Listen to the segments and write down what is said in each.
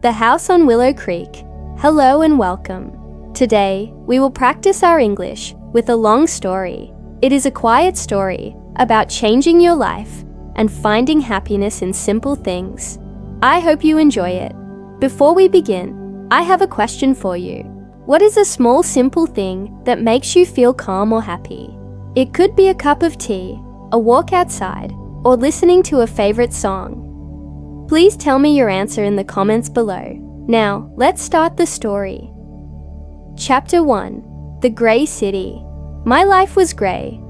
The House on Willow Creek. Hello and welcome. Today, we will practice our English with a long story. It is a quiet story about changing your life and finding happiness in simple things. I hope you enjoy it. Before we begin, I have a question for you. What is a small, simple thing that makes you feel calm or happy? It could be a cup of tea, a walk outside, or listening to a favorite song. Please tell me your answer in the comments below. Now, let's start the story. Chapter 1. The Grey City. My life was grey.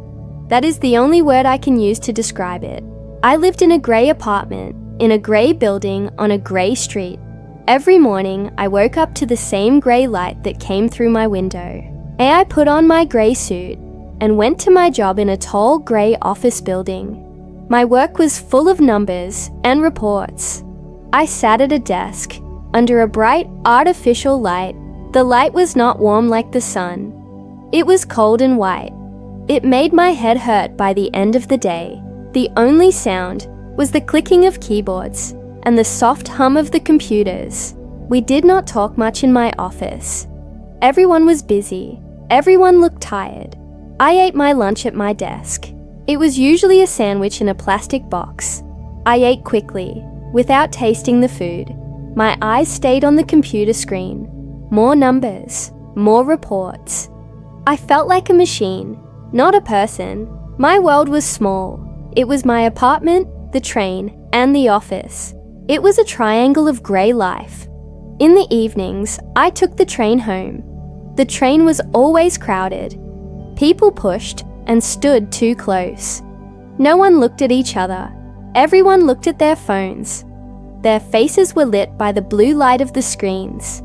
That is the only word I can use to describe it. I lived in a grey apartment, in a grey building, on a grey street. Every morning, I woke up to the same grey light that came through my window. I put on my grey suit and went to my job in a tall grey office building. My work was full of numbers and reports. I sat at a desk, under a bright, artificial light. The light was not warm like the sun. It was cold and white. It made my head hurt by the end of the day. The only sound was the clicking of keyboards and the soft hum of the computers. We did not talk much in my office. Everyone was busy. Everyone looked tired. I ate my lunch at my desk. It was usually a sandwich in a plastic box. I ate quickly, without tasting the food. My eyes stayed on the computer screen. More numbers, more reports. I felt like a machine, not a person. My world was small. It was my apartment, the train, and the office. It was a triangle of grey life. In the evenings, I took the train home. The train was always crowded. People pushed and stood too close. No one looked at each other. Everyone looked at their phones. Their faces were lit by the blue light of the screens.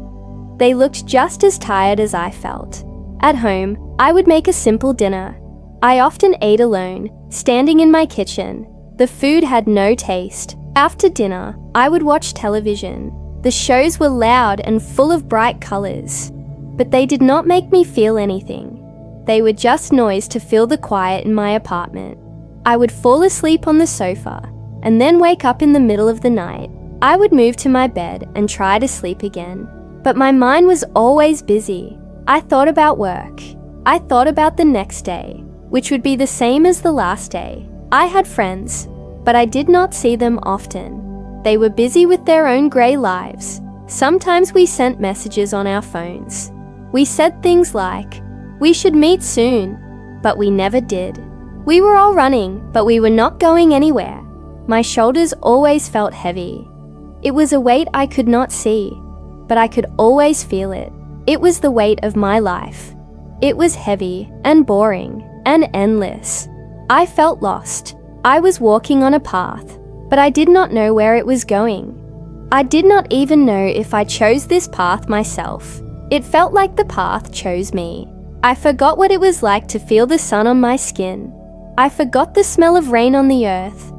They looked just as tired as I felt. At home, I would make a simple dinner. I often ate alone, standing in my kitchen. The food had no taste. After dinner, I would watch television. The shows were loud and full of bright colors, but they did not make me feel anything. They were just noise to fill the quiet in my apartment. I would fall asleep on the sofa and then wake up in the middle of the night. I would move to my bed and try to sleep again, but my mind was always busy. I thought about work. I thought about the next day, which would be the same as the last day. I had friends, but I did not see them often. They were busy with their own grey lives. Sometimes we sent messages on our phones. We said things like, "We should meet soon," but we never did. We were all running, but we were not going anywhere. My shoulders always felt heavy. It was a weight I could not see, but I could always feel it. It was the weight of my life. It was heavy and boring and endless. I felt lost. I was walking on a path, but I did not know where it was going. I did not even know if I chose this path myself. It felt like the path chose me. I forgot what it was like to feel the sun on my skin. I forgot the smell of rain on the earth.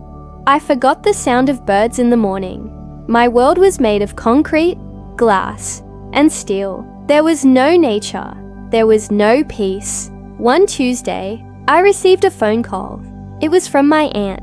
I forgot the sound of birds in the morning. My world was made of concrete, glass, and steel. There was no nature. There was no peace. One Tuesday, I received a phone call. It was from my aunt.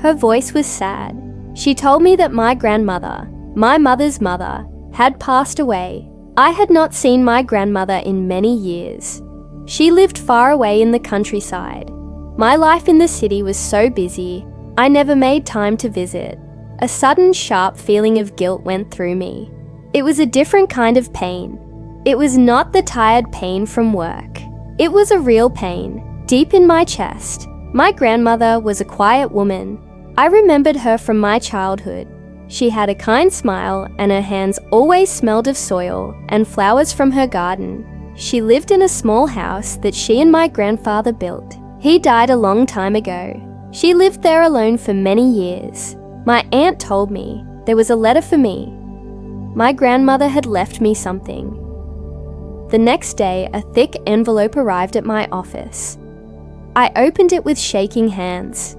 Her voice was sad. She told me that my grandmother, my mother's mother, had passed away. I had not seen my grandmother in many years. She lived far away in the countryside. My life in the city was so busy, I never made time to visit. A sudden, sharp feeling of guilt went through me. It was a different kind of pain. It was not the tired pain from work. It was a real pain, deep in my chest. My grandmother was a quiet woman. I remembered her from my childhood. She had a kind smile and her hands always smelled of soil and flowers from her garden. She lived in a small house that she and my grandfather built. He died a long time ago. She lived there alone for many years. My aunt told me there was a letter for me. My grandmother had left me something. The next day, a thick envelope arrived at my office. I opened it with shaking hands.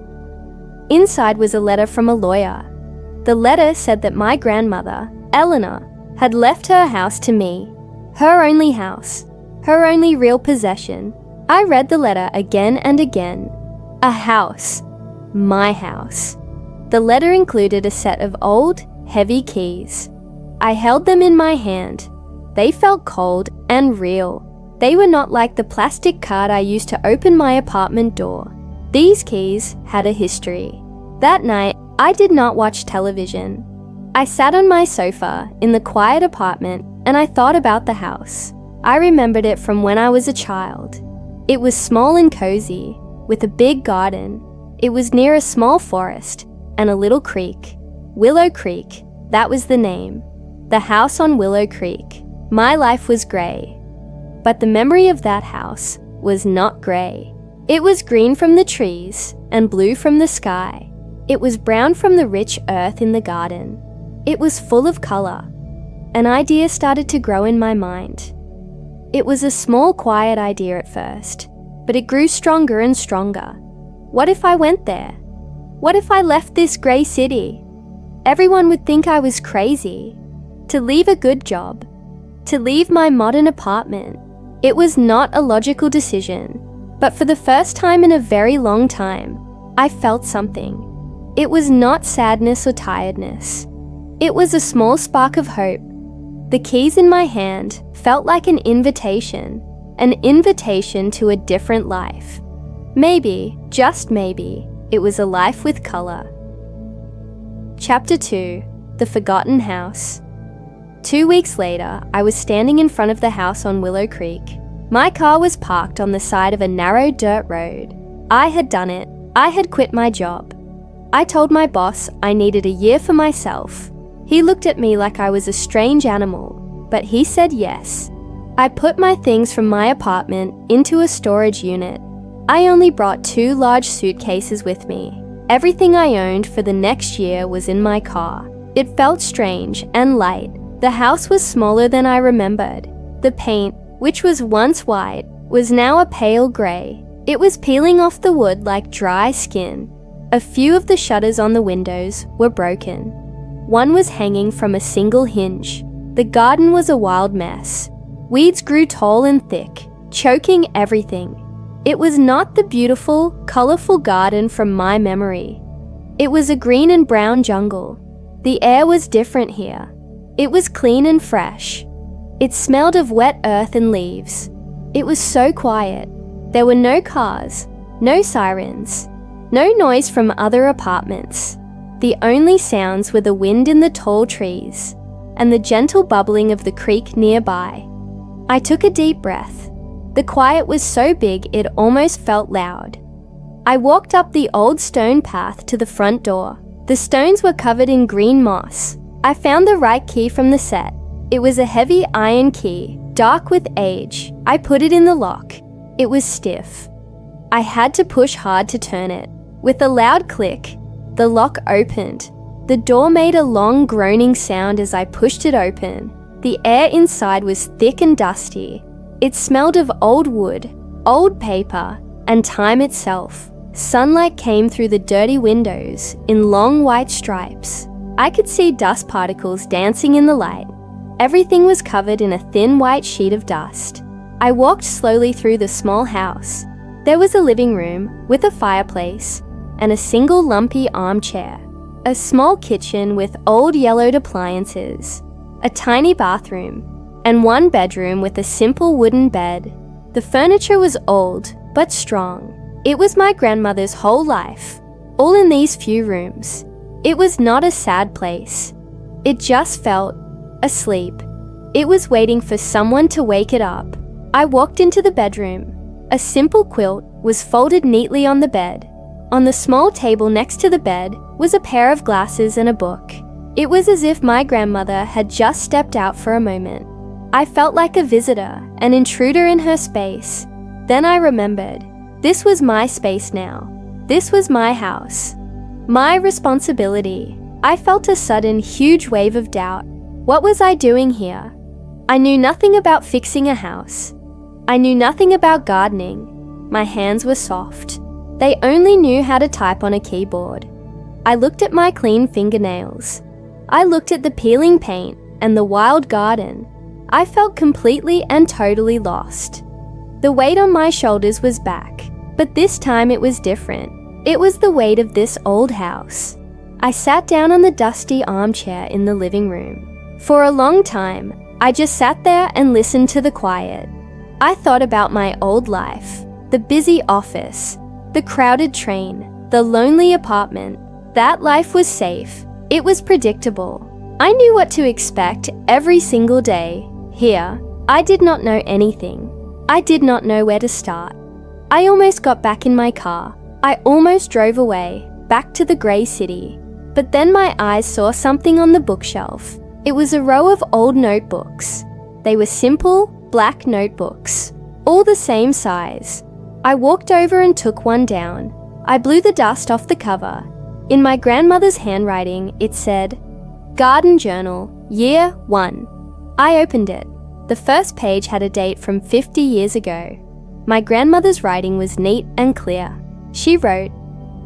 Inside was a letter from a lawyer. The letter said that my grandmother, Eleanor, had left her house to me. Her only house, her only real possession. I read the letter again and again. A house. My house. The letter included a set of old, heavy keys. I held them in my hand. They felt cold and real. They were not like the plastic card I used to open my apartment door. These keys had a history. That night, I did not watch television. I sat on my sofa in the quiet apartment and I thought about the house. I remembered it from when I was a child. It was small and cozy, with a big garden. It was near a small forest and a little creek. Willow Creek, that was the name. The house on Willow Creek. My life was grey. But the memory of that house was not grey. It was green from the trees and blue from the sky. It was brown from the rich earth in the garden. It was full of colour. An idea started to grow in my mind. It was a small, quiet idea at first, but it grew stronger and stronger. What if I went there? What if I left this grey city? Everyone would think I was crazy. To leave a good job. To leave my modern apartment. It was not a logical decision, but for the first time in a very long time, I felt something. It was not sadness or tiredness. It was a small spark of hope. The keys in my hand felt like an invitation to a different life. Maybe, just maybe, it was a life with colour. Chapter 2: The Forgotten House. 2 weeks later, I was standing in front of the house on Willow Creek. My car was parked on the side of a narrow dirt road. I had done it. I had quit my job. I told my boss I needed a year for myself. He looked at me like I was a strange animal, but he said yes. I put my things from my apartment into a storage unit. I only brought 2 large suitcases with me. Everything I owned for the next year was in my car. It felt strange and light. The house was smaller than I remembered. The paint, which was once white, was now a pale grey. It was peeling off the wood like dry skin. A few of the shutters on the windows were broken. One was hanging from a single hinge. The garden was a wild mess. Weeds grew tall and thick, choking everything. It was not the beautiful, colourful garden from my memory. It was a green and brown jungle. The air was different here. It was clean and fresh. It smelled of wet earth and leaves. It was so quiet. There were no cars, no sirens, no noise from other apartments. The only sounds were the wind in the tall trees and the gentle bubbling of the creek nearby. I took a deep breath. The quiet was so big it almost felt loud. I walked up the old stone path to the front door. The stones were covered in green moss. I found the right key from the set. It was a heavy iron key, dark with age. I put it in the lock. It was stiff. I had to push hard to turn it. With a loud click, the lock opened. The door made a long groaning sound as I pushed it open. The air inside was thick and dusty. It smelled of old wood, old paper, and time itself. Sunlight came through the dirty windows in long white stripes. I could see dust particles dancing in the light. Everything was covered in a thin white sheet of dust. I walked slowly through the small house. There was a living room with a fireplace and a single lumpy armchair, a small kitchen with old yellowed appliances, a tiny bathroom, and one bedroom with a simple wooden bed. The furniture was old but strong. It was my grandmother's whole life, all in these few rooms. It was not a sad place. It just felt asleep. It was waiting for someone to wake it up. I walked into the bedroom. A simple quilt was folded neatly on the bed. On the small table next to the bed was a pair of glasses and a book. It was as if my grandmother had just stepped out for a moment. I felt like a visitor, an intruder in her space. Then I remembered. This was my space now. This was my house. My responsibility. I felt a sudden, huge wave of doubt. What was I doing here? I knew nothing about fixing a house. I knew nothing about gardening. My hands were soft. They only knew how to type on a keyboard. I looked at my clean fingernails. I looked at the peeling paint and the wild garden. I felt completely and totally lost. The weight on my shoulders was back, but this time it was different. It was the weight of this old house. I sat down on the dusty armchair in the living room. For a long time, I just sat there and listened to the quiet. I thought about my old life, the busy office, the crowded train, the lonely apartment. That life was safe. It was predictable. I knew what to expect every single day. Here, I did not know anything. I did not know where to start. I almost got back in my car. I almost drove away, back to the grey city. But then my eyes saw something on the bookshelf. It was a row of old notebooks. They were simple, black notebooks, all the same size. I walked over and took one down. I blew the dust off the cover. In my grandmother's handwriting, it said, Garden Journal, Year 1. I opened it. The first page had a date from 50 years ago. My grandmother's writing was neat and clear. She wrote,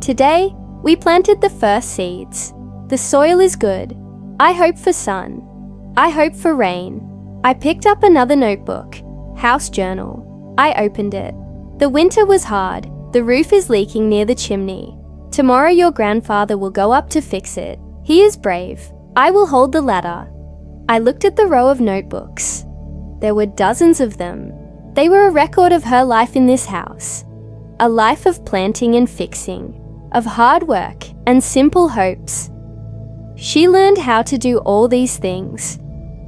Today, we planted the first seeds. The soil is good. I hope for sun. I hope for rain. I picked up another notebook, House Journal. I opened it. The winter was hard. The roof is leaking near the chimney. Tomorrow your grandfather will go up to fix it. He is brave. I will hold the ladder. I looked at the row of notebooks. There were dozens of them. They were a record of her life in this house. A life of planting and fixing, of hard work and simple hopes. She learned how to do all these things.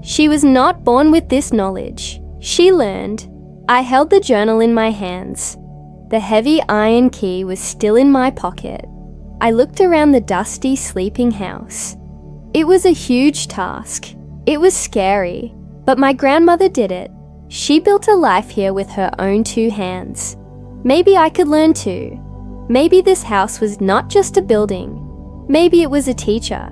She was not born with this knowledge. She learned. I held the journal in my hands. The heavy iron key was still in my pocket. I looked around the dusty, sleeping house. It was a huge task. It was scary, but my grandmother did it. She built a life here with her own 2 hands. Maybe I could learn too. Maybe this house was not just a building. Maybe it was a teacher.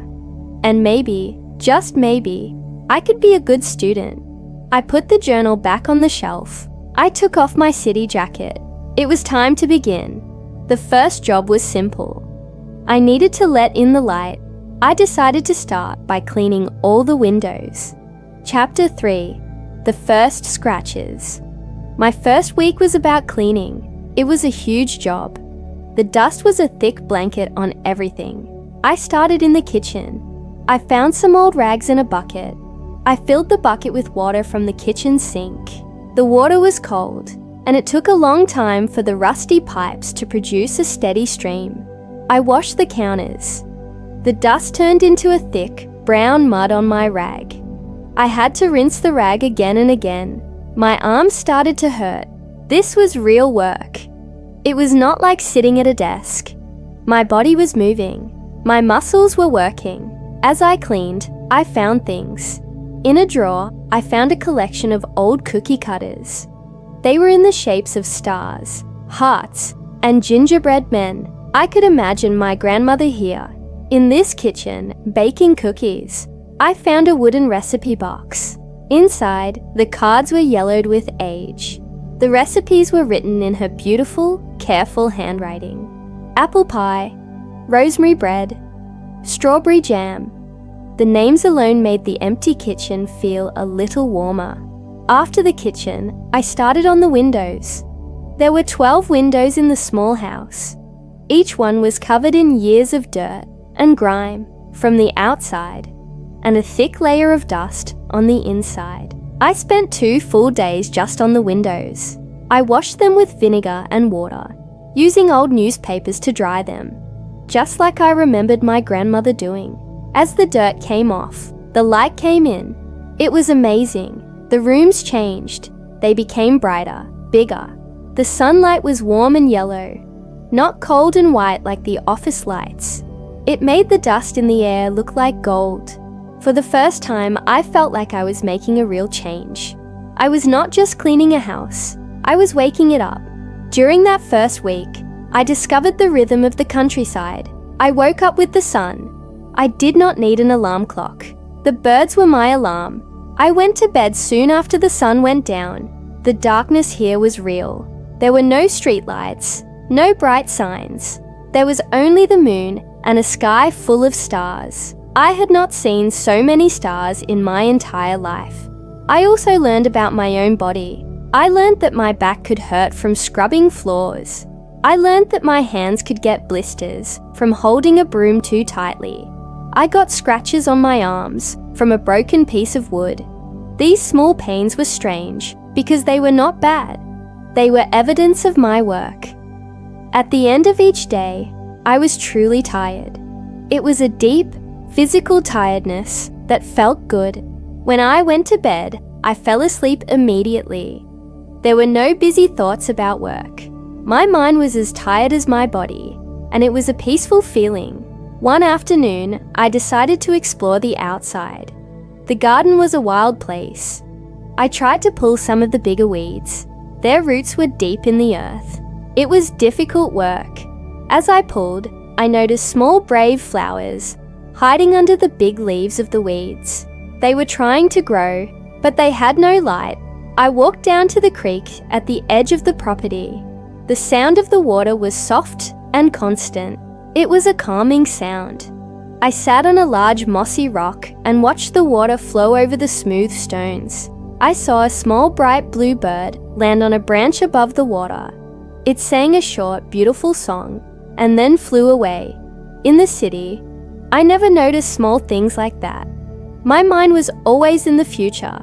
And maybe, just maybe, I could be a good student. I put the journal back on the shelf. I took off my city jacket. It was time to begin. The first job was simple. I needed to let in the light. I decided to start by cleaning all the windows. Chapter 3. The First Scratches. My first week was about cleaning. It was a huge job. The dust was a thick blanket on everything. I started in the kitchen. I found some old rags in a bucket. I filled the bucket with water from the kitchen sink. The water was cold, and it took a long time for the rusty pipes to produce a steady stream. I washed the counters. The dust turned into a thick, brown mud on my rag. I had to rinse the rag again and again. My arms started to hurt. This was real work. It was not like sitting at a desk. My body was moving. My muscles were working. As I cleaned, I found things. In a drawer, I found a collection of old cookie cutters. They were in the shapes of stars, hearts, and gingerbread men. I could imagine my grandmother here, in this kitchen, baking cookies. I found a wooden recipe box. Inside, the cards were yellowed with age. The recipes were written in her beautiful, careful handwriting. Apple pie, rosemary bread, strawberry jam. The names alone made the empty kitchen feel a little warmer. After the kitchen, I started on the windows. There were 12 windows in the small house. Each one was covered in years of dirt and grime from the outside, and a thick layer of dust on the inside. I spent 2 full days just on the windows. I washed them with vinegar and water, using old newspapers to dry them, just like I remembered my grandmother doing. As the dirt came off, the light came in. It was amazing. The rooms changed. They became brighter, bigger. The sunlight was warm and yellow, not cold and white like the office lights. It made the dust in the air look like gold. For the first time, I felt like I was making a real change. I was not just cleaning a house, I was waking it up. During that first week, I discovered the rhythm of the countryside. I woke up with the sun. I did not need an alarm clock. The birds were my alarm. I went to bed soon after the sun went down. The darkness here was real. There were no streetlights, no bright signs. There was only the moon and a sky full of stars. I had not seen so many stars in my entire life. I also learned about my own body. I learned that my back could hurt from scrubbing floors. I learned that my hands could get blisters from holding a broom too tightly. I got scratches on my arms from a broken piece of wood. These small pains were strange because they were not bad. They were evidence of my work. At the end of each day, I was truly tired. It was a deep, physical tiredness that felt good. When I went to bed, I fell asleep immediately. There were no busy thoughts about work. My mind was as tired as my body, and it was a peaceful feeling. One afternoon, I decided to explore the outside. The garden was a wild place. I tried to pull some of the bigger weeds. Their roots were deep in the earth. It was difficult work. As I pulled, I noticed small brave flowers hiding under the big leaves of the weeds. They were trying to grow, but they had no light. I walked down to the creek at the edge of the property. The sound of the water was soft and constant. It was a calming sound. I sat on a large mossy rock and watched the water flow over the smooth stones. I saw a small bright blue bird land on a branch above the water. It sang a short, beautiful song and then flew away. In the city, I never noticed small things like that. My mind was always in the future,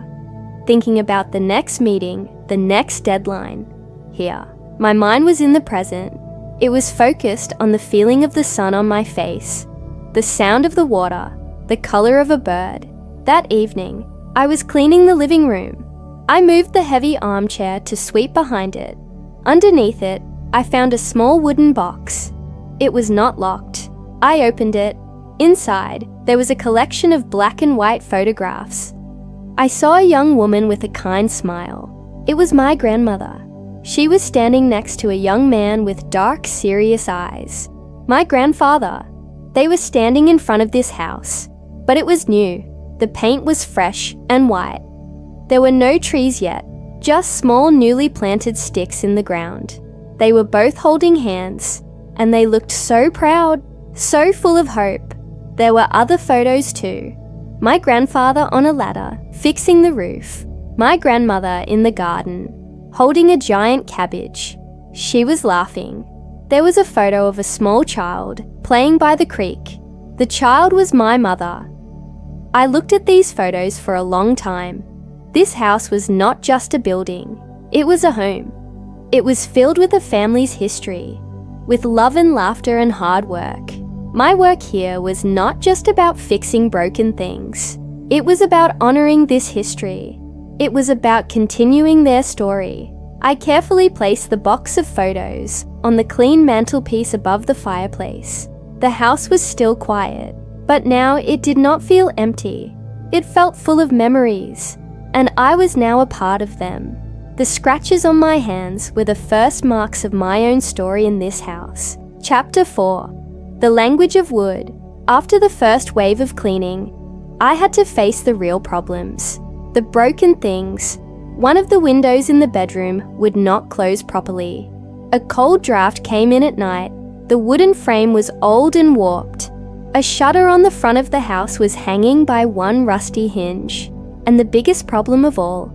thinking about the next meeting, the next deadline. Here, my mind was in the present. It was focused on the feeling of the sun on my face, the sound of the water, the color of a bird. That evening, I was cleaning the living room. I moved the heavy armchair to sweep behind it. Underneath it, I found a small wooden box. It was not locked. I opened it. Inside, there was a collection of black and white photographs. I saw a young woman with a kind smile. It was my grandmother. She was standing next to a young man with dark, serious eyes. My grandfather. They were standing in front of this house, but it was new. The paint was fresh and white. There were no trees yet, just small newly planted sticks in the ground. They were both holding hands, and they looked so proud, so full of hope. There were other photos too. My grandfather on a ladder, fixing the roof. My grandmother in the garden, holding a giant cabbage. She was laughing. There was a photo of a small child playing by the creek. The child was my mother. I looked at these photos for a long time. This house was not just a building. It was a home. It was filled with a family's history, with love and laughter and hard work. My work here was not just about fixing broken things. It was about honoring this history. It was about continuing their story. I carefully placed the box of photos on the clean mantelpiece above the fireplace. The house was still quiet, but now it did not feel empty. It felt full of memories, and I was now a part of them. The scratches on my hands were the first marks of my own story in this house. Chapter 4. The Language of Wood. After the first wave of cleaning, I had to face the real problems. The broken things. One of the windows in the bedroom would not close properly. A cold draft came in at night. The wooden frame was old and warped. A shutter on the front of the house was hanging by one rusty hinge. And the biggest problem of all,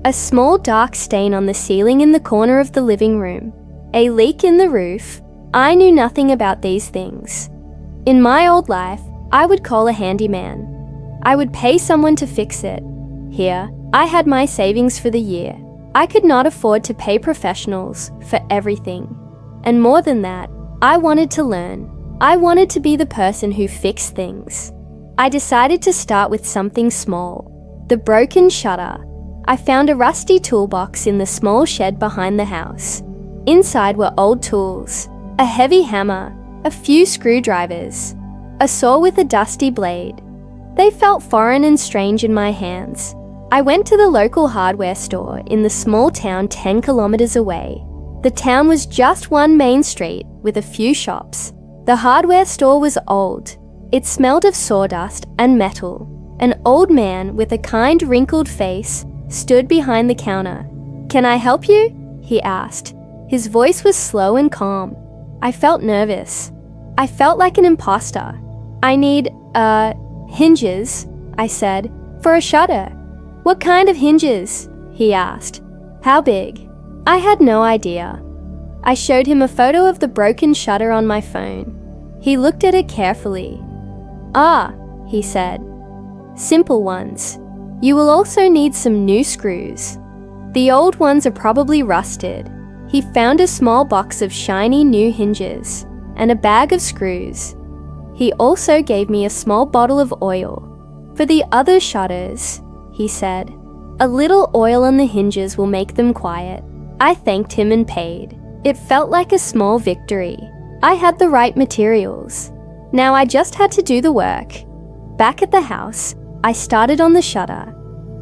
a small dark stain on the ceiling in the corner of the living room. A leak in the roof. I knew nothing about these things. In my old life, I would call a handyman. I would pay someone to fix it. Here, I had my savings for the year. I could not afford to pay professionals for everything. And more than that, I wanted to learn. I wanted to be the person who fixed things. I decided to start with something small. The broken shutter. I found a rusty toolbox in the small shed behind the house. Inside were old tools, a heavy hammer, a few screwdrivers, a saw with a dusty blade. They felt foreign and strange in my hands. I went to the local hardware store in the small town 10 kilometers away. The town was just one main street with a few shops. The hardware store was old. It smelled of sawdust and metal. An old man with a kind wrinkled face stood behind the counter. "Can I help you?" he asked. His voice was slow and calm. I felt nervous. I felt like an imposter. "I need, hinges," I said, "for a shutter." "What kind of hinges?" he asked. "How big?" I had no idea. I showed him a photo of the broken shutter on my phone. He looked at it carefully. "Ah," he said. simple ones. You will also need some new screws. The old ones are probably rusted. He found a small box of shiny new hinges and a bag of screws. He also gave me a small bottle of oil. For the other shutters, he said, a little oil on the hinges will make them quiet. I thanked him and paid. It felt like a small victory. I had the right materials. Now I just had to do the work. Back at the house, I started on the shutter.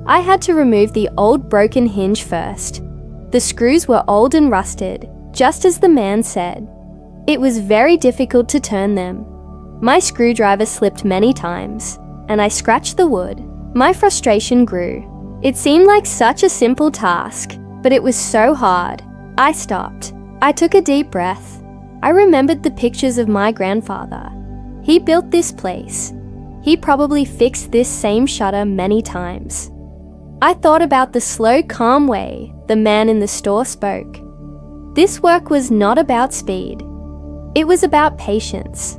I had to remove the old broken hinge first. The screws were old and rusted, just as the man said. It was very difficult to turn them. My screwdriver slipped many times, and I scratched the wood. My frustration grew. It seemed like such a simple task, but it was so hard. I stopped. I took a deep breath. I remembered the pictures of my grandfather. He built this place. He probably fixed this same shutter many times. I thought about the slow, calm way the man in the store spoke. This work was not about speed. It was about patience.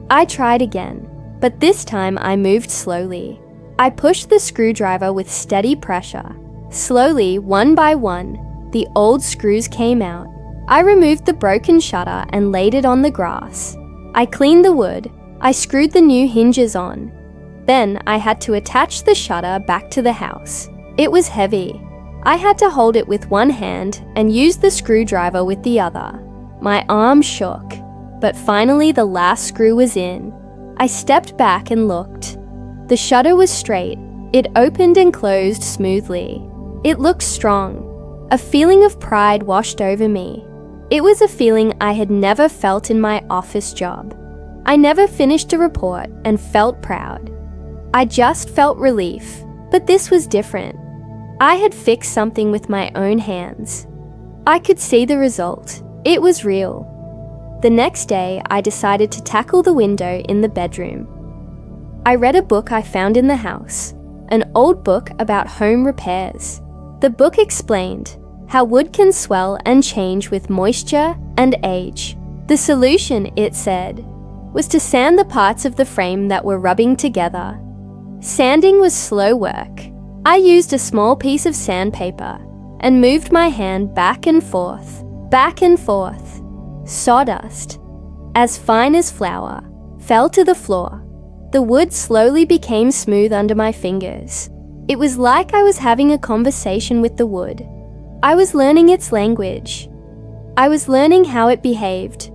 I tried again, but this time I moved slowly. I pushed the screwdriver with steady pressure. Slowly, one by one, the old screws came out. I removed the broken shutter and laid it on the grass. I cleaned the wood. I screwed the new hinges on. Then I had to attach the shutter back to the house. It was heavy. I had to hold it with one hand and use the screwdriver with the other. My arm shook, but finally the last screw was in. I stepped back and looked. The shutter was straight. It opened and closed smoothly. It looked strong. A feeling of pride washed over me. It was a feeling I had never felt in my office job. I never finished a report and felt proud. I just felt relief, but this was different. I had fixed something with my own hands. I could see the result. It was real. The next day, I decided to tackle the window in the bedroom. I read a book I found in the house, an old book about home repairs. The book explained how wood can swell and change with moisture and age. The solution, it said, was to sand the parts of the frame that were rubbing together. Sanding was slow work. I used a small piece of sandpaper and moved my hand back and forth. Sawdust, as fine as flour, fell to the floor. The wood slowly became smooth under my fingers. It was like I was having a conversation with the wood. I was learning its language. I was learning how it behaved,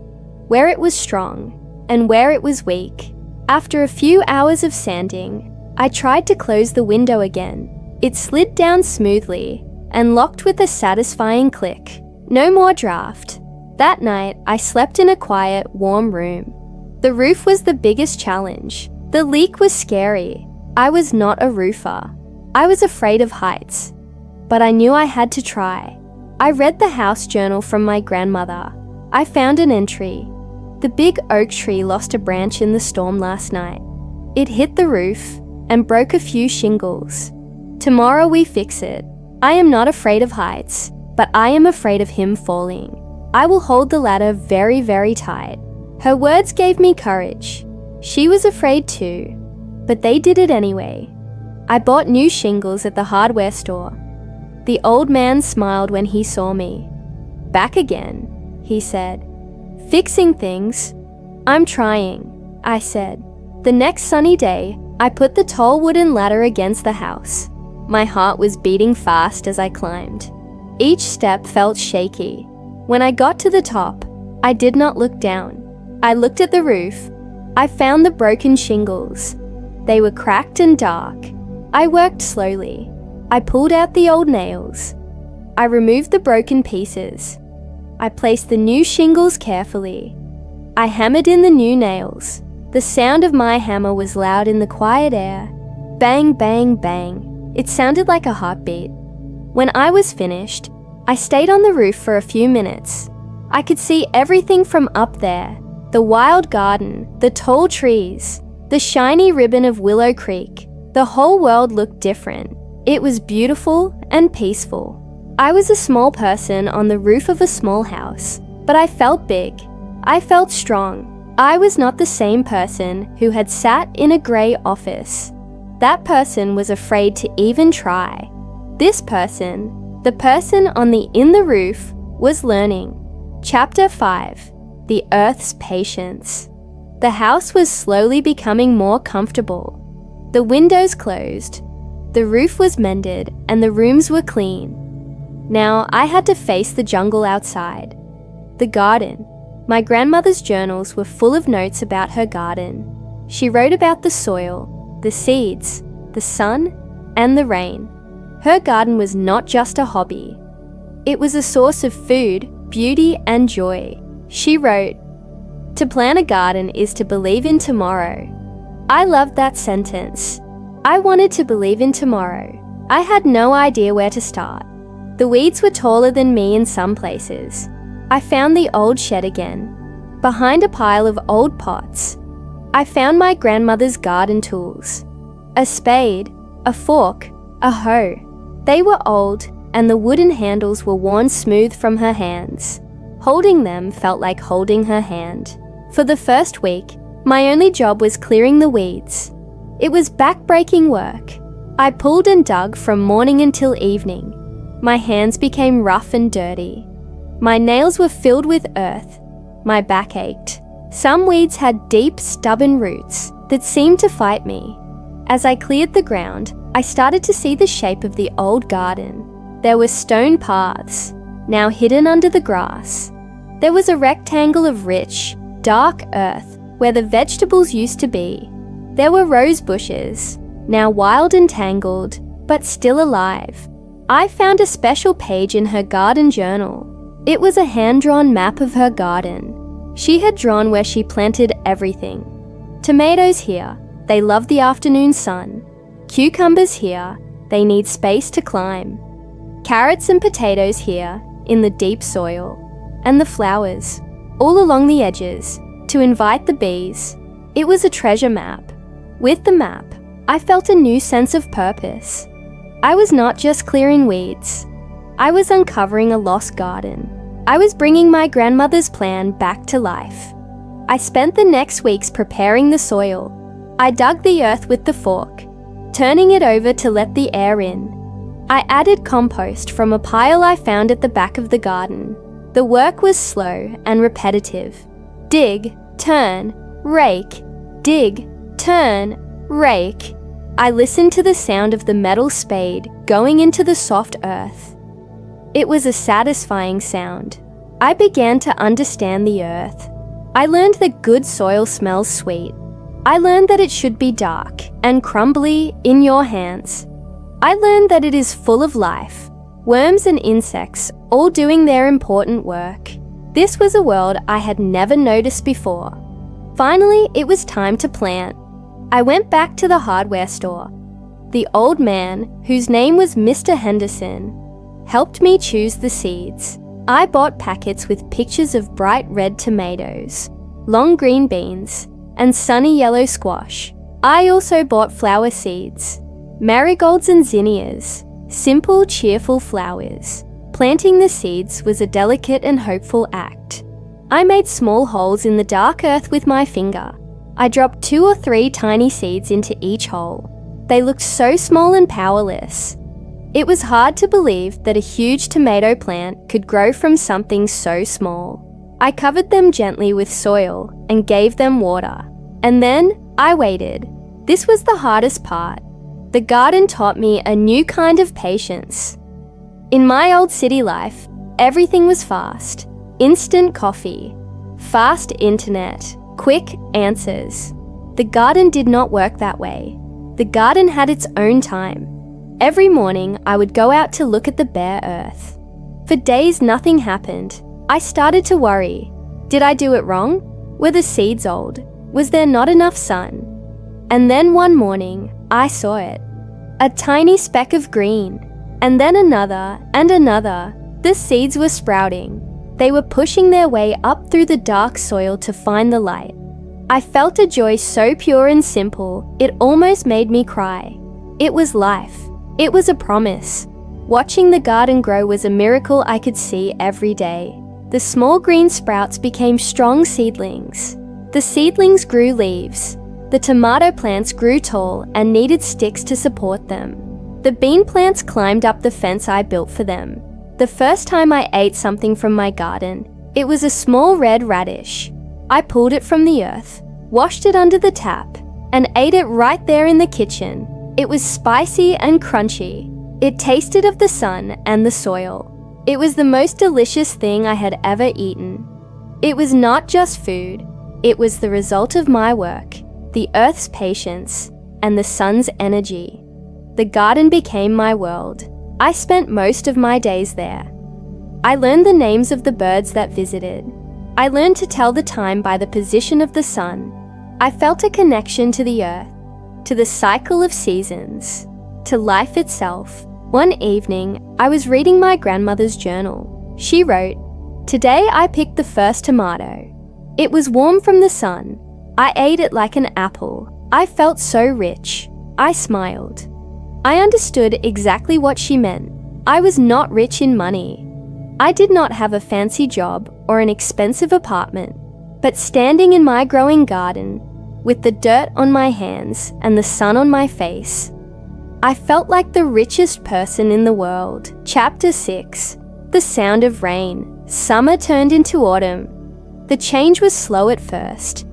where it was strong, and where it was weak. After a few hours of sanding, I tried to close the window again. It slid down smoothly and locked with a satisfying click. No more draft. That night, I slept in a quiet, warm room. The roof was the biggest challenge. The leak was scary. I was not a roofer. I was afraid of heights, but I knew I had to try. I read the house journal from my grandmother. I found an entry. The big oak tree lost a branch in the storm last night. It hit the roof and broke a few shingles. Tomorrow we fix it. I am not afraid of heights, but I am afraid of him falling. I will hold the ladder very, very tight. Her words gave me courage. She was afraid too, but they did it anyway. I bought new shingles at the hardware store. The old man smiled when he saw me. Back again, he said. Fixing things. I'm trying, I said. The next sunny day, I put the tall wooden ladder against the house. My heart was beating fast as I climbed. Each step felt shaky. When I got to the top, I did not look down. I looked at the roof. I found the broken shingles. They were cracked and dark. I worked slowly. I pulled out the old nails. I removed the broken pieces. I placed the new shingles carefully. I hammered in the new nails. The sound of my hammer was loud in the quiet air. Bang, bang, bang. It sounded like a heartbeat. When I was finished, I stayed on the roof for a few minutes. I could see everything from up there. The wild garden, the tall trees, the shiny ribbon of Willow Creek. The whole world looked different. It was beautiful and peaceful. I was a small person on the roof of a small house, but I felt big. I felt strong. I was not the same person who had sat in a grey office. That person was afraid to even try. This person, the person on the in the roof, was learning. Chapter 5. The Earth's Patience. The house was slowly becoming more comfortable. The windows closed, the roof was mended, and the rooms were clean. Now I had to face the jungle outside. The garden. My grandmother's journals were full of notes about her garden. She wrote about the soil, the seeds, the sun, and the rain. Her garden was not just a hobby. It was a source of food, beauty, and joy. She wrote, "To plan a garden is to believe in tomorrow." I loved that sentence. I wanted to believe in tomorrow. I had no idea where to start. The weeds were taller than me in some places. I found the old shed again. Behind a pile of old pots, I found my grandmother's garden tools. A spade, a fork, a hoe. They were old, and the wooden handles were worn smooth from her hands. Holding them felt like holding her hand. For the first week, my only job was clearing the weeds. It was back-breaking work. I pulled and dug from morning until evening. My hands became rough and dirty. My nails were filled with earth. My back ached. Some weeds had deep, stubborn roots that seemed to fight me. As I cleared the ground, I started to see the shape of the old garden. There were stone paths, now hidden under the grass. There was a rectangle of rich, dark earth where the vegetables used to be. There were rose bushes, now wild and tangled, but still alive. I found a special page in her garden journal. It was a hand-drawn map of her garden. She had drawn where she planted everything. Tomatoes here, they love the afternoon sun. Cucumbers here, they need space to climb. Carrots and potatoes here, in the deep soil. And the flowers, all along the edges, to invite the bees. It was a treasure map. With the map, I felt a new sense of purpose. I was not just clearing weeds. I was uncovering a lost garden. I was bringing my grandmother's plan back to life. I spent the next weeks preparing the soil. I dug the earth with the fork, turning it over to let the air in. I added compost from a pile I found at the back of the garden. The work was slow and repetitive. Dig, turn, rake, dig, turn, rake. I listened to the sound of the metal spade going into the soft earth. It was a satisfying sound. I began to understand the earth. I learned that good soil smells sweet. I learned that it should be dark and crumbly in your hands. I learned that it is full of life, worms and insects all doing their important work. This was a world I had never noticed before. Finally, it was time to plant. I went back to the hardware store. The old man, whose name was Mr. Henderson, helped me choose the seeds. I bought packets with pictures of bright red tomatoes, long green beans, and sunny yellow squash. I also bought flower seeds, marigolds and zinnias, simple, cheerful flowers. Planting the seeds was a delicate and hopeful act. I made small holes in the dark earth with my finger. I dropped 2 or 3 tiny seeds into each hole. They looked so small and powerless. It was hard to believe that a huge tomato plant could grow from something so small. I covered them gently with soil and gave them water. And then I waited. This was the hardest part. The garden taught me a new kind of patience. In my old city life, everything was fast. Instant coffee, fast internet, quick answers. The garden did not work that way. The garden had its own time. Every morning, I would go out to look at the bare earth. For days, nothing happened. I started to worry. Did I do it wrong? Were the seeds old? Was there not enough sun? And then one morning, I saw it. A tiny speck of green. And then another and another. The seeds were sprouting. They were pushing their way up through the dark soil to find the light. I felt a joy so pure and simple, it almost made me cry. It was life. It was a promise. Watching the garden grow was a miracle I could see every day. The small green sprouts became strong seedlings. The seedlings grew leaves. The tomato plants grew tall and needed sticks to support them. The bean plants climbed up the fence I built for them. The first time I ate something from my garden, it was a small red radish. I pulled it from the earth, washed it under the tap, and ate it right there in the kitchen. It was spicy and crunchy. It tasted of the sun and the soil. It was the most delicious thing I had ever eaten. It was not just food, it was the result of my work, the earth's patience, and the sun's energy. The garden became my world. I spent most of my days there. I learned the names of the birds that visited. I learned to tell the time by the position of the sun. I felt a connection to the earth, to the cycle of seasons, to life itself. One evening, I was reading my grandmother's journal. She wrote, "Today I picked the first tomato. It was warm from the sun. I ate it like an apple. I felt so rich. I smiled." I understood exactly what she meant. I was not rich in money. I did not have a fancy job or an expensive apartment, but standing in my growing garden, with the dirt on my hands and the sun on my face, I felt like the richest person in the world. Chapter 6. The sound of rain. Summer turned into autumn. The change was slow at first,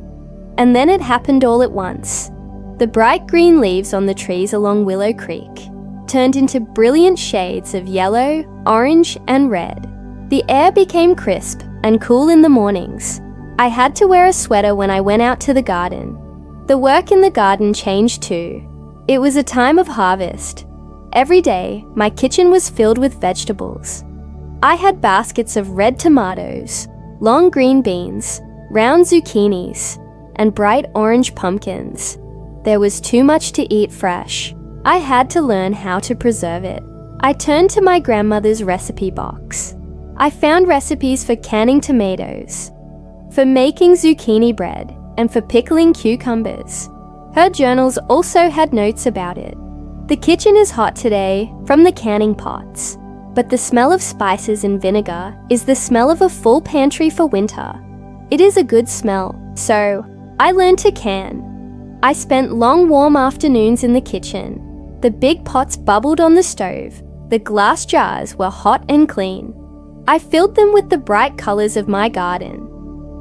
and then it happened all at once. The bright green leaves on the trees along Willow Creek turned into brilliant shades of yellow, orange, and red. The air became crisp and cool in the mornings. I had to wear a sweater when I went out to the garden. The work in the garden changed too. It was a time of harvest. Every day, my kitchen was filled with vegetables. I had baskets of red tomatoes, long green beans, round zucchinis, and bright orange pumpkins. There was too much to eat fresh. I had to learn how to preserve it. I turned to my grandmother's recipe box. I found recipes for canning tomatoes, for making zucchini bread, and for pickling cucumbers. Her journals also had notes about it. The kitchen is hot today from the canning pots, but the smell of spices and vinegar is the smell of a full pantry for winter. It is a good smell, so I learned to can. I spent long warm afternoons in the kitchen. The big pots bubbled on the stove. The glass jars were hot and clean. I filled them with the bright colors of my garden.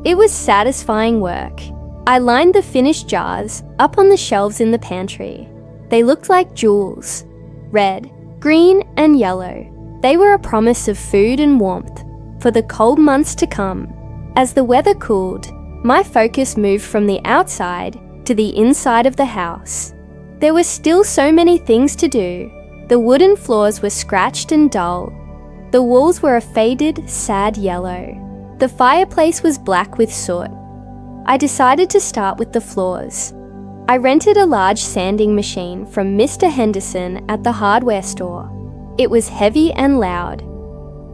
It was satisfying work. I lined the finished jars up on the shelves in the pantry. They looked like jewels, red, green, and yellow. They were a promise of food and warmth for the cold months to come. As the weather cooled, my focus moved from the outside to the inside of the house. There were still so many things to do. The wooden floors were scratched and dull. The walls were a faded, sad yellow. The fireplace was black with soot. I decided to start with the floors. I rented a large sanding machine from Mr. Henderson at the hardware store. It was heavy and loud.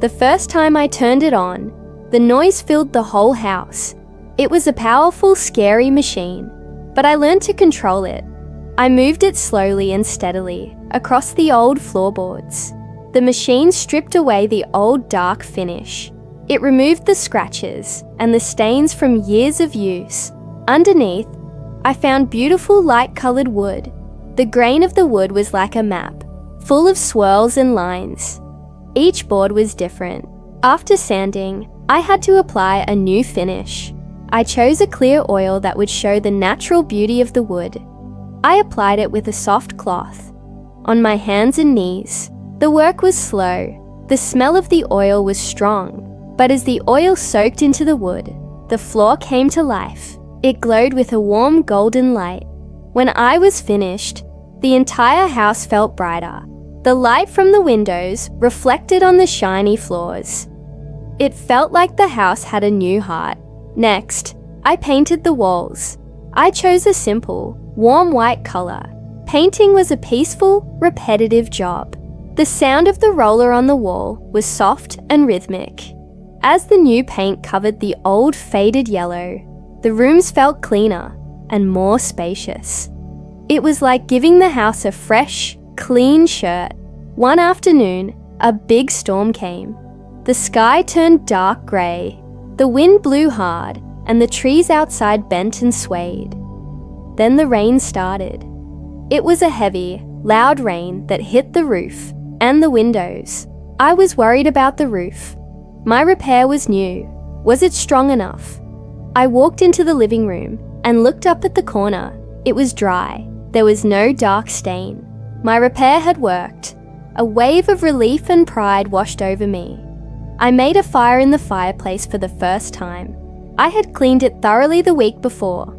The first time I turned it on, the noise filled the whole house. It was a powerful, scary machine, but I learned to control it. I moved it slowly and steadily across the old floorboards. The machine stripped away the old dark finish. It removed the scratches and the stains from years of use. Underneath, I found beautiful light-colored wood. The grain of the wood was like a map, full of swirls and lines. Each board was different. After sanding, I had to apply a new finish. I chose a clear oil that would show the natural beauty of the wood. I applied it with a soft cloth. On my hands and knees, the work was slow. The smell of the oil was strong. But as the oil soaked into the wood, the floor came to life. It glowed with a warm golden light. When I was finished, the entire house felt brighter. The light from the windows reflected on the shiny floors. It felt like the house had a new heart. Next, I painted the walls. I chose a simple, warm white color. Painting was a peaceful, repetitive job. The sound of the roller on the wall was soft and rhythmic. As the new paint covered the old faded yellow, the rooms felt cleaner and more spacious. It was like giving the house a fresh, clean shirt. One afternoon, a big storm came. The sky turned dark grey. The wind blew hard, and the trees outside bent and swayed. Then the rain started. It was a heavy, loud rain that hit the roof and the windows. I was worried about the roof. My repair was new. Was it strong enough? I walked into the living room and looked up at the corner. It was dry. There was no dark stain. My repair had worked. A wave of relief and pride washed over me. I made a fire in the fireplace for the first time. I had cleaned it thoroughly the week before.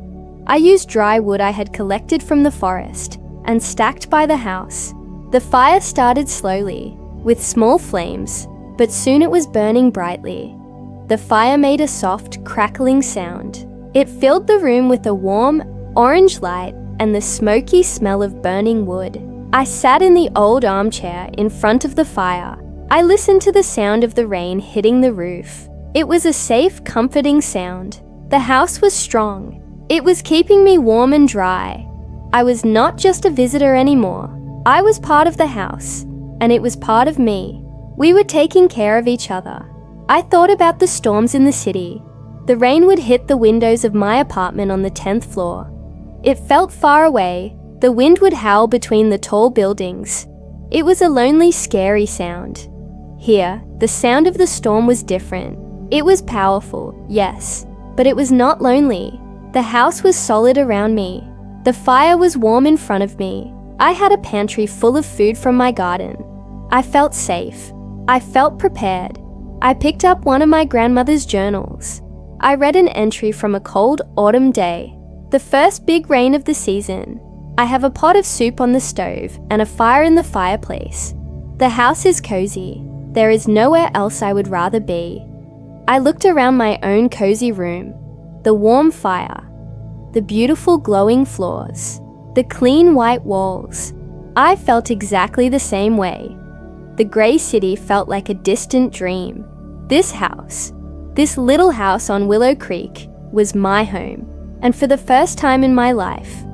I used dry wood I had collected from the forest and stacked by the house. The fire started slowly, with small flames, but soon it was burning brightly. The fire made a soft, crackling sound. It filled the room with a warm, orange light and the smoky smell of burning wood. I sat in the old armchair in front of the fire. I listened to the sound of the rain hitting the roof. It was a safe, comforting sound. The house was strong. It was keeping me warm and dry. I was not just a visitor anymore. I was part of the house, and it was part of me. We were taking care of each other. I thought about the storms in the city. The rain would hit the windows of my apartment on the 10th floor. It felt far away. The wind would howl between the tall buildings. It was a lonely, scary sound. Here, the sound of the storm was different. It was powerful, yes, but it was not lonely. The house was solid around me. The fire was warm in front of me. I had a pantry full of food from my garden. I felt safe. I felt prepared. I picked up one of my grandmother's journals. I read an entry from a cold autumn day, the first big rain of the season. I have a pot of soup on the stove and a fire in the fireplace. The house is cozy. There is nowhere else I would rather be. I looked around my own cozy room. The warm fire, the beautiful glowing floors, the clean white walls. I felt exactly the same way. The grey city felt like a distant dream. This house, this little house on Willow Creek, was my home, and for the first time in my life,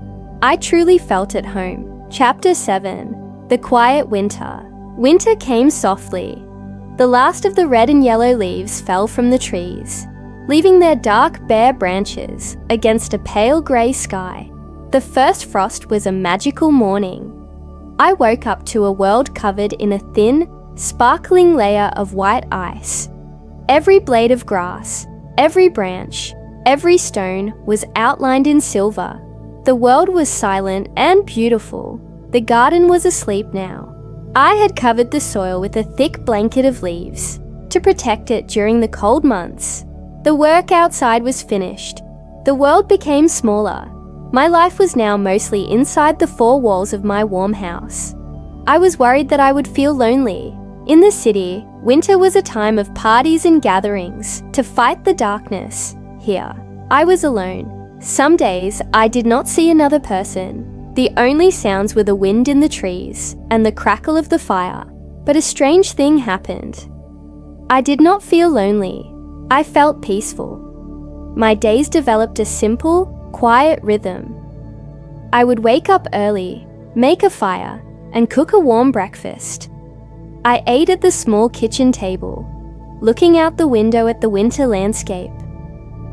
I truly felt at home. Chapter 7. The Quiet Winter. Winter came softly. The last of the red and yellow leaves fell from the trees, leaving their dark, bare branches against a pale grey sky. The first frost was a magical morning. I woke up to a world covered in a thin, sparkling layer of white ice. Every blade of grass, every branch, every stone was outlined in silver. The world was silent and beautiful. The garden was asleep now. I had covered the soil with a thick blanket of leaves to protect it during the cold months. The work outside was finished. The world became smaller. My life was now mostly inside the four walls of my warm house. I was worried that I would feel lonely. In the city, winter was a time of parties and gatherings to fight the darkness. Here, I was alone. Some days, I did not see another person. The only sounds were the wind in the trees and the crackle of the fire. But a strange thing happened. I did not feel lonely. I felt peaceful. My days developed a simple, quiet rhythm. I would wake up early, make a fire, and cook a warm breakfast. I ate at the small kitchen table, looking out the window at the winter landscape.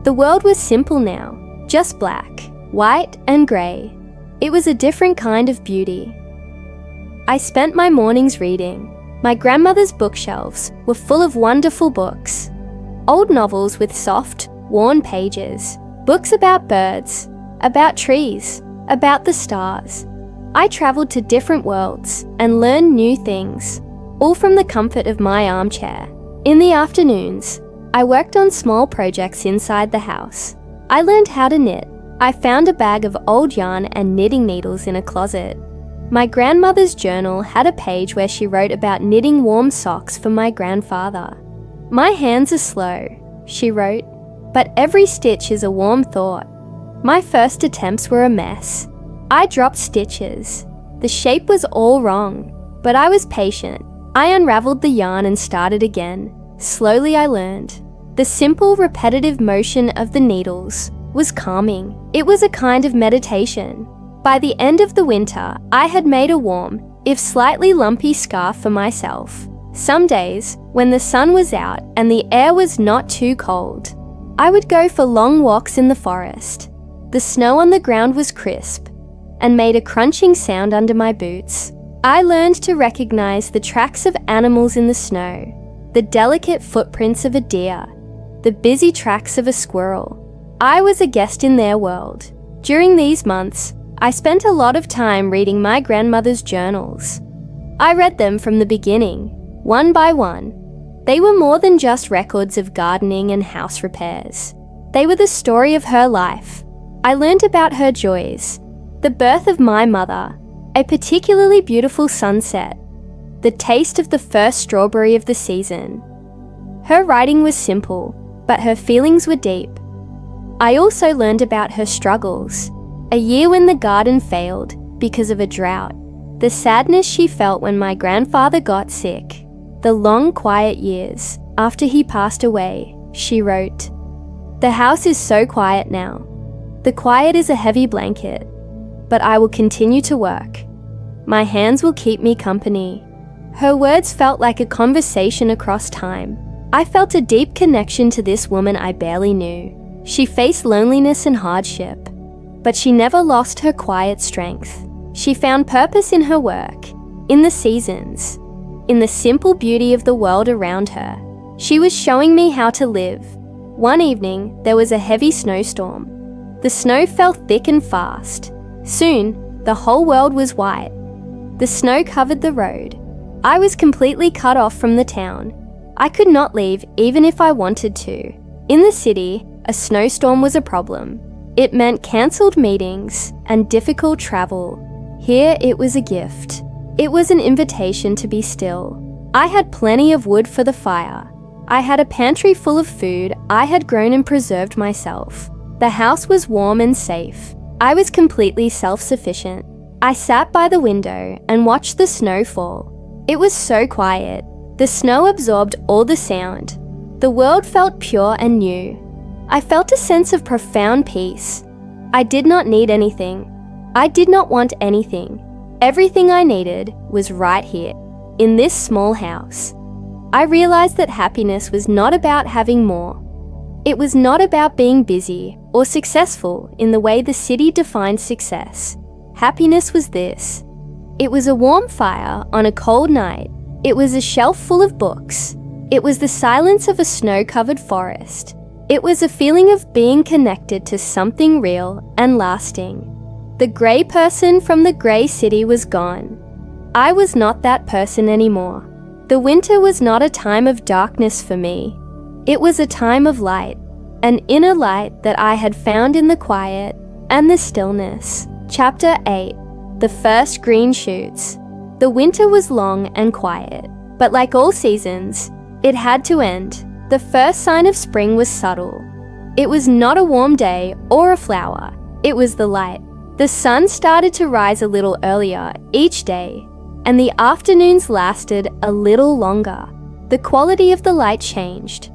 The world was simple now, just black, white, and grey. It was a different kind of beauty. I spent my mornings reading. My grandmother's bookshelves were full of wonderful books. Old novels with soft, worn pages, books about birds, about trees, about the stars. I traveled to different worlds and learned new things, all from the comfort of my armchair. In the afternoons, I worked on small projects inside the house. I learned how to knit. I found a bag of old yarn and knitting needles in a closet. My grandmother's journal had a page where she wrote about knitting warm socks for my grandfather. "My hands are slow," she wrote, "but every stitch is a warm thought." My first attempts were a mess. I dropped stitches. The shape was all wrong, but I was patient. I unraveled the yarn and started again. Slowly I learned. The simple, repetitive motion of the needles was calming. It was a kind of meditation. By the end of the winter, I had made a warm, if slightly lumpy scarf for myself. Some days, when the sun was out and the air was not too cold, I would go for long walks in the forest. The snow on the ground was crisp and made a crunching sound under my boots. I learned to recognize the tracks of animals in the snow, the delicate footprints of a deer, the busy tracks of a squirrel. I was a guest in their world. During these months, I spent a lot of time reading my grandmother's journals. I read them from the beginning, one by one. They were more than just records of gardening and house repairs. They were the story of her life. I learned about her joys, the birth of my mother, a particularly beautiful sunset, the taste of the first strawberry of the season. Her writing was simple, but her feelings were deep. I also learned about her struggles, a year when the garden failed because of a drought, the sadness she felt when my grandfather got sick, the long quiet years after he passed away. She wrote, "The house is so quiet now. The quiet is a heavy blanket, but I will continue to work. My hands will keep me company." Her words felt like a conversation across time. I felt a deep connection to this woman I barely knew. She faced loneliness and hardship, but she never lost her quiet strength. She found purpose in her work, in the seasons, in the simple beauty of the world around her. She was showing me how to live. One evening, there was a heavy snowstorm. The snow fell thick and fast. Soon, the whole world was white. The snow covered the road. I was completely cut off from the town. I could not leave even if I wanted to. In the city, a snowstorm was a problem. It meant cancelled meetings and difficult travel. Here, it was a gift. It was an invitation to be still. I had plenty of wood for the fire. I had a pantry full of food I had grown and preserved myself. The house was warm and safe. I was completely self-sufficient. I sat by the window and watched the snow fall. It was so quiet. The snow absorbed all the sound. The world felt pure and new. I felt a sense of profound peace. I did not need anything. I did not want anything. Everything I needed was right here, in this small house. I realized that happiness was not about having more. It was not about being busy or successful in the way the city defined success. Happiness was this. It was a warm fire on a cold night. It was a shelf full of books. It was the silence of a snow-covered forest. It was a feeling of being connected to something real and lasting. The grey person from the grey city was gone. I was not that person anymore. The winter was not a time of darkness for me. It was a time of light, an inner light that I had found in the quiet and the stillness. Chapter 8. The First Green Shoots. The winter was long and quiet, but like all seasons, it had to end. The first sign of spring was subtle. It was not a warm day or a flower. It was the light. The sun started to rise a little earlier each day, and the afternoons lasted a little longer. The quality of the light changed.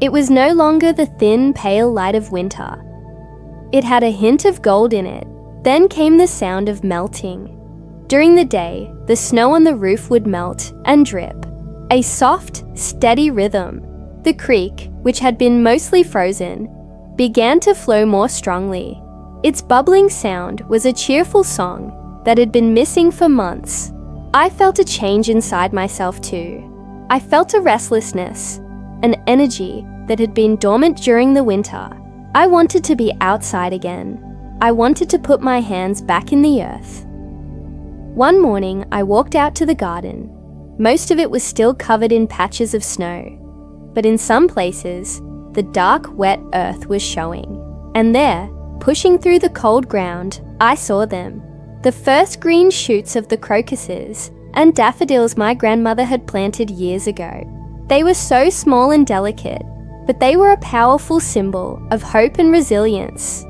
It was no longer the thin, pale light of winter. It had a hint of gold in it. Then came the sound of melting. During the day, the snow on the roof would melt and drip. A soft, steady rhythm. The creek, which had been mostly frozen, began to flow more strongly. Its bubbling sound was a cheerful song that had been missing for months. I felt a change inside myself too. I felt a restlessness, an energy that had been dormant during the winter. I wanted to be outside again. I wanted to put my hands back in the earth. One morning, I walked out to the garden. Most of it was still covered in patches of snow, but in some places, the dark, wet earth was showing. And there, pushing through the cold ground, I saw them. The first green shoots of the crocuses and daffodils my grandmother had planted years ago. They were so small and delicate, but they were a powerful symbol of hope and resilience.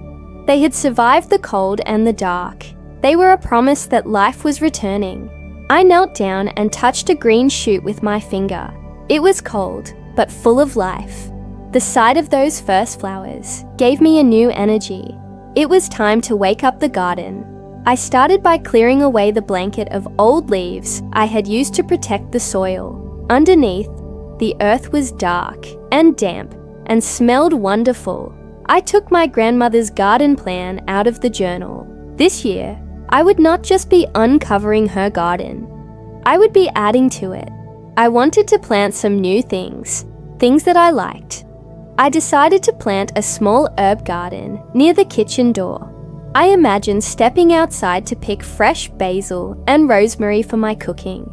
They had survived the cold and the dark. They were a promise that life was returning. I knelt down and touched a green shoot with my finger. It was cold, but full of life. The sight of those first flowers gave me a new energy. It was time to wake up the garden. I started by clearing away the blanket of old leaves I had used to protect the soil. Underneath, the earth was dark and damp and smelled wonderful. I took my grandmother's garden plan out of the journal. This year, I would not just be uncovering her garden. I would be adding to it. I wanted to plant some new things that I liked. I decided to plant a small herb garden near the kitchen door. I imagined stepping outside to pick fresh basil and rosemary for my cooking.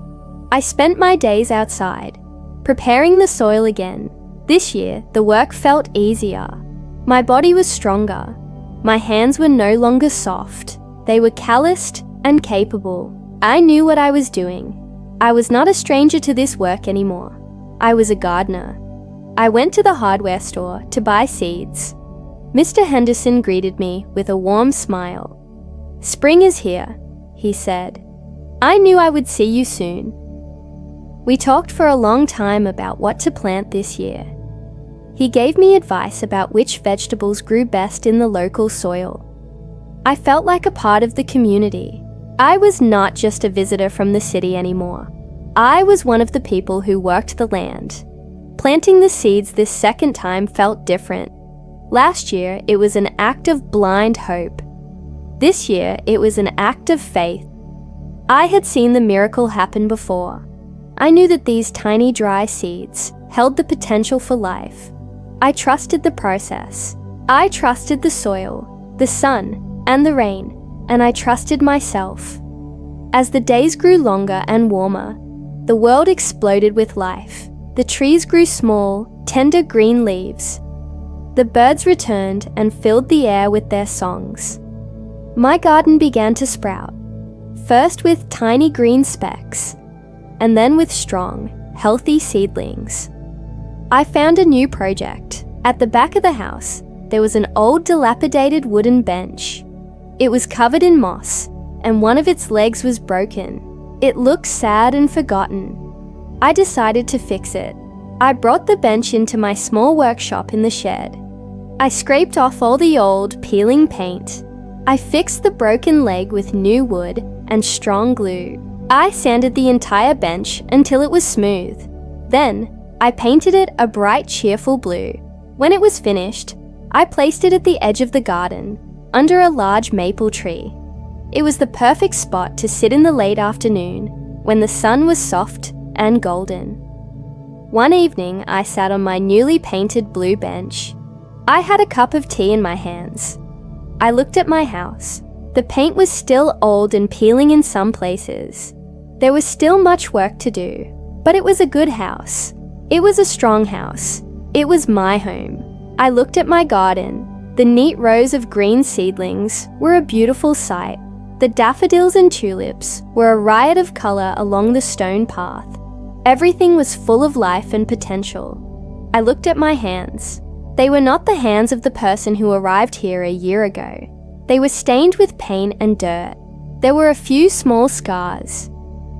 I spent my days outside, preparing the soil again. This year, the work felt easier. My body was stronger. My hands were no longer soft. They were calloused and capable. I knew what I was doing. I was not a stranger to this work anymore. I was a gardener. I went to the hardware store to buy seeds. Mr. Henderson greeted me with a warm smile. "Spring is here," he said. "I knew I would see you soon." We talked for a long time about what to plant this year. He gave me advice about which vegetables grew best in the local soil. I felt like a part of the community. I was not just a visitor from the city anymore. I was one of the people who worked the land. Planting the seeds this second time felt different. Last year, it was an act of blind hope. This year, it was an act of faith. I had seen the miracle happen before. I knew that these tiny dry seeds held the potential for life. I trusted the process. I trusted the soil, the sun, and the rain, and I trusted myself. As the days grew longer and warmer, the world exploded with life. The trees grew small, tender green leaves. The birds returned and filled the air with their songs. My garden began to sprout, first with tiny green specks, and then with strong, healthy seedlings. I found a new project. At the back of the house, there was an old dilapidated wooden bench. It was covered in moss, and one of its legs was broken. It looked sad and forgotten. I decided to fix it. I brought the bench into my small workshop in the shed. I scraped off all the old, peeling paint. I fixed the broken leg with new wood and strong glue. I sanded the entire bench until it was smooth. Then, I painted it a bright, cheerful blue. When it was finished, I placed it at the edge of the garden, under a large maple tree. It was the perfect spot to sit in the late afternoon, when the sun was soft and golden. One evening, I sat on my newly painted blue bench. I had a cup of tea in my hands. I looked at my house. The paint was still old and peeling in some places. There was still much work to do, but it was a good house. It was a strong house. It was my home. I looked at my garden. The neat rows of green seedlings were a beautiful sight. The daffodils and tulips were a riot of color along the stone path. Everything was full of life and potential. I looked at my hands. They were not the hands of the person who arrived here a year ago. They were stained with paint and dirt. There were a few small scars.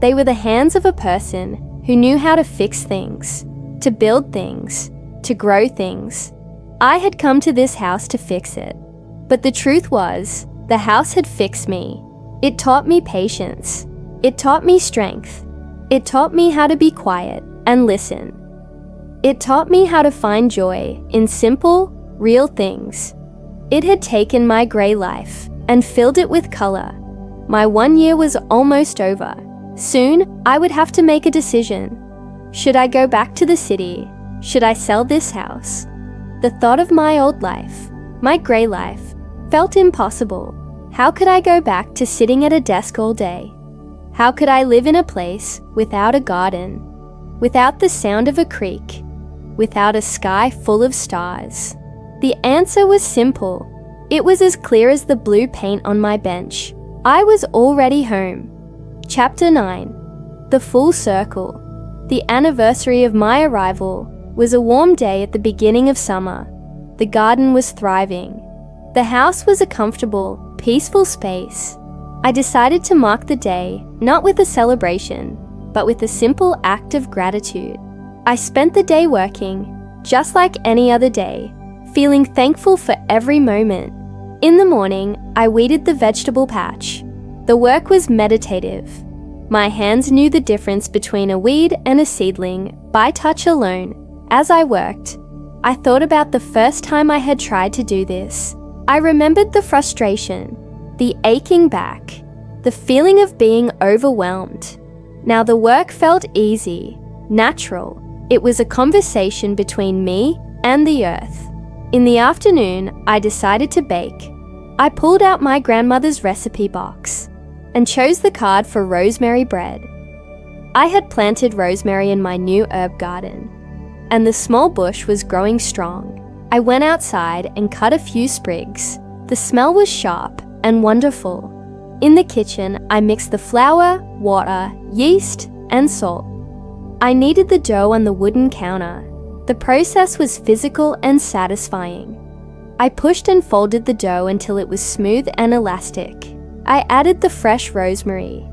They were the hands of a person who knew how to fix things, to build things, to grow things. I had come to this house to fix it. But the truth was, the house had fixed me. It taught me patience. It taught me strength. It taught me how to be quiet and listen. It taught me how to find joy in simple, real things. It had taken my grey life and filled it with color. My 1 year was almost over. Soon, I would have to make a decision. Should I go back to the city? Should I sell this house? The thought of my old life, my grey life, felt impossible. How could I go back to sitting at a desk all day? How could I live in a place without a garden, without the sound of a creek, without a sky full of stars? The answer was simple. It was as clear as the blue paint on my bench. I was already home. Chapter 9. The Full Circle. The anniversary of my arrival was a warm day at the beginning of summer. The garden was thriving. The house was a comfortable, peaceful space. I decided to mark the day not with a celebration, but with a simple act of gratitude. I spent the day working, just like any other day, feeling thankful for every moment. In the morning, I weeded the vegetable patch. The work was meditative. My hands knew the difference between a weed and a seedling by touch alone. As I worked, I thought about the first time I had tried to do this. I remembered the frustration, the aching back, the feeling of being overwhelmed. Now the work felt easy, natural. It was a conversation between me and the earth. In the afternoon, I decided to bake. I pulled out my grandmother's recipe box and chose the card for rosemary bread. I had planted rosemary in my new herb garden, and the small bush was growing strong. I went outside and cut a few sprigs. The smell was sharp and wonderful. In the kitchen, I mixed the flour, water, yeast, and salt. I kneaded the dough on the wooden counter. The process was physical and satisfying. I pushed and folded the dough until it was smooth and elastic. I added the fresh rosemary.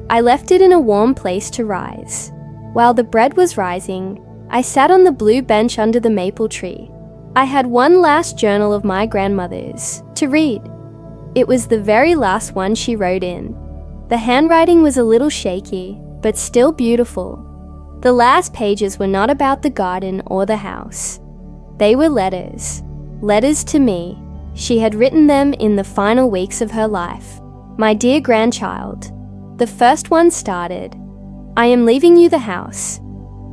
I left it in a warm place to rise. While the bread was rising, I sat on the blue bench under the maple tree. I had one last journal of my grandmother's to read. It was the very last one she wrote in. The handwriting was a little shaky, but still beautiful. The last pages were not about the garden or the house. They were letters. Letters to me. She had written them in the final weeks of her life. My dear grandchild. The first one started, I am leaving you the house.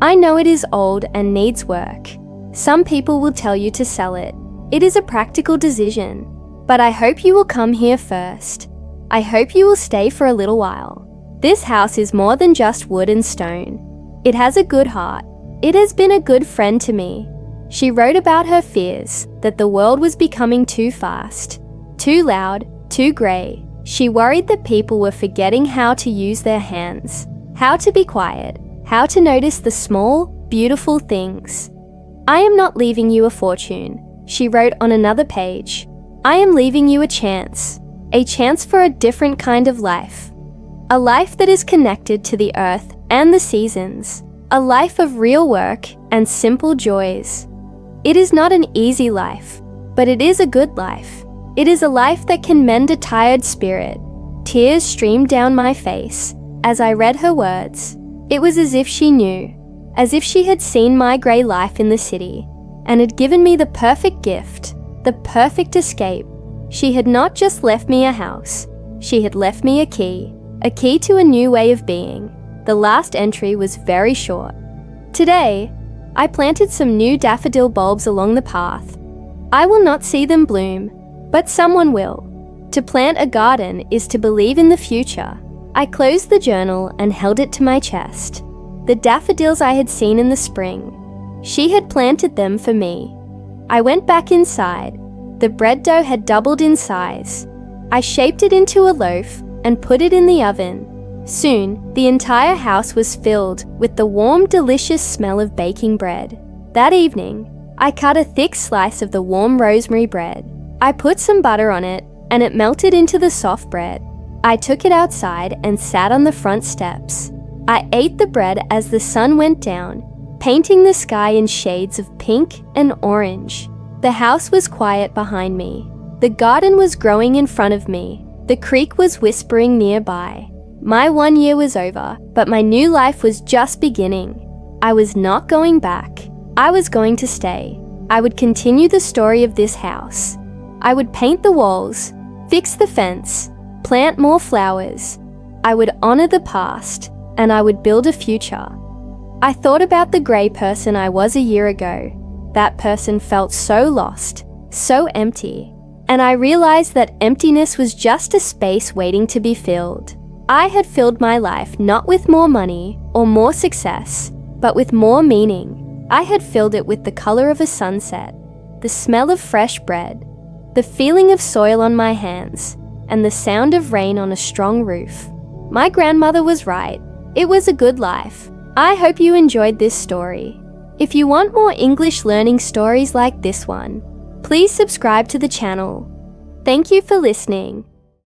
I know it is old and needs work. Some people will tell you to sell it. It is a practical decision. But I hope you will come here first. I hope you will stay for a little while. This house is more than just wood and stone. It has a good heart. It has been a good friend to me. She wrote about her fears that the world was becoming too fast, too loud, too grey. She worried that people were forgetting how to use their hands, how to be quiet, how to notice the small, beautiful things. I am not leaving you a fortune, she wrote on another page. I am leaving you a chance for a different kind of life. A life that is connected to the earth and the seasons. A life of real work and simple joys. It is not an easy life, but it is a good life. It is a life that can mend a tired spirit. Tears streamed down my face as I read her words. It was as if she knew, as if she had seen my grey life in the city and had given me the perfect gift, the perfect escape. She had not just left me a house, she had left me a key to a new way of being. The last entry was very short. Today, I planted some new daffodil bulbs along the path. I will not see them bloom, but someone will. To plant a garden is to believe in the future. I closed the journal and held it to my chest. The daffodils I had seen in the spring. She had planted them for me. I went back inside. The bread dough had doubled in size. I shaped it into a loaf and put it in the oven. Soon, the entire house was filled with the warm, delicious smell of baking bread. That evening, I cut a thick slice of the warm rosemary bread. I put some butter on it, and it melted into the soft bread. I took it outside and sat on the front steps. I ate the bread as the sun went down, painting the sky in shades of pink and orange. The house was quiet behind me. The garden was growing in front of me. The creek was whispering nearby. My 1 year was over, but my new life was just beginning. I was not going back. I was going to stay. I would continue the story of this house. I would paint the walls, fix the fence, plant more flowers. I would honor the past, and I would build a future. I thought about the grey person I was a year ago. That person felt so lost, so empty, and I realized that emptiness was just a space waiting to be filled. I had filled my life not with more money or more success, but with more meaning. I had filled it with the color of a sunset, the smell of fresh bread, the feeling of soil on my hands, and the sound of rain on a strong roof. My grandmother was right. It was a good life. I hope you enjoyed this story. If you want more English learning stories like this one, please subscribe to the channel. Thank you for listening.